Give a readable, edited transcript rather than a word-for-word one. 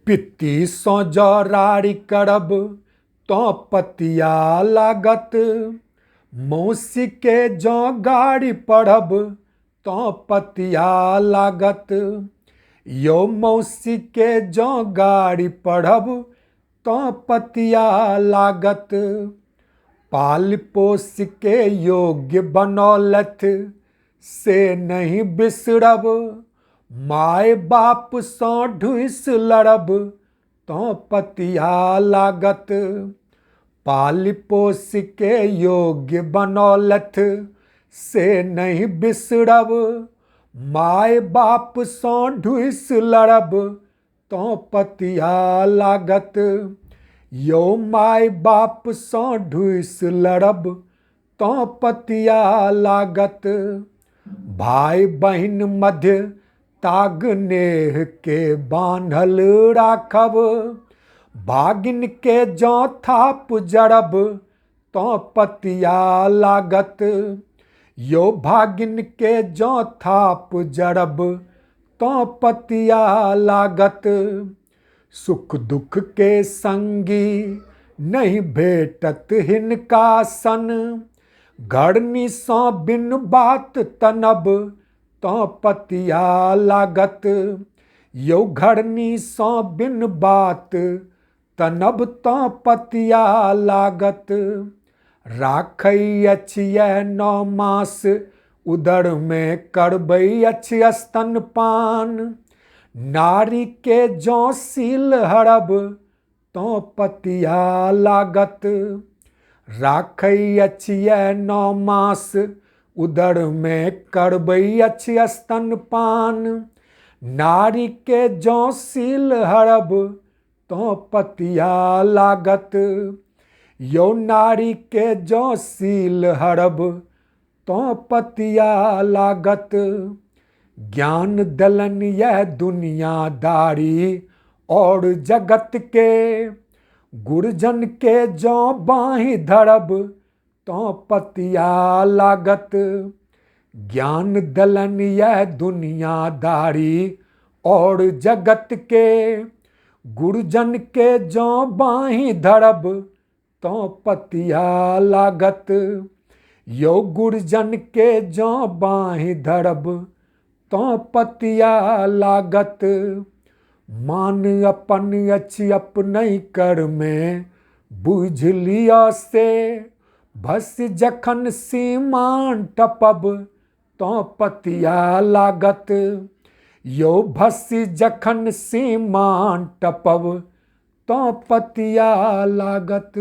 पित्ती सौ जराड़ी करब तो पतिया लागत। मौसी के जौ गाड़ी पढ़ब तो पतिया लागत। यो मौसी के जौ गाड़ी पढ़ब तो पतिया लागत। पाल पोस के योग्य बनौलथ से नहीं बिसरब। माय बाप सौ ढूस लड़ब तो पतिया लागत। पाल पोस के योग्य बनौलथ से नहीं बिसरब। माय बाप सौ ढूस लड़ब तो पतिया लागत। यो माय बाप सौ ढूस लड़ब तो पतिया लागत। भाई बहन मध्य ताग नेह के बांधल राखब। भागिन के जौ थाप जड़ब तो पतिया लागत। यो भागिन के जौ थाप जड़ब तो पतिया लागत। सुख दुख के संगी नहीं भेटत हिनका सन। घड़नी सौ बिन बात तनब तो पतिया लागत। यो घड़नी सौ बिन बात तनब तो पतिया लागत। राखै अछिय 9 मास उदर में करबै अछि स्तनपान। नारी के जौ सील हरब तो पतिया लागत। राखै अछिय 9 मास उदर में करबै अछि स्तनपान। नारी के जौ सील हरब तो पतिया लागत। यो नारी के जौ सील हरब तो पतिया लागत। ज्ञान दलन यह दुनियादारी और जगत के। गुरजन के जौ बाहि धरब तो पतिया लागत। ज्ञान दलन यह दुनियादारी और जगत के। गुरजन के जौ बाहि धरब तो पतिया लागत। यो गुरजन के जौ बाहि धरब तो पतिया लागत। मान अपन अछि अपने कर में बुझ लिया से। भस जखन सीमान टपब तो पतिया लागत। यो भस जखन सीमान टपब तो पतिया लागत।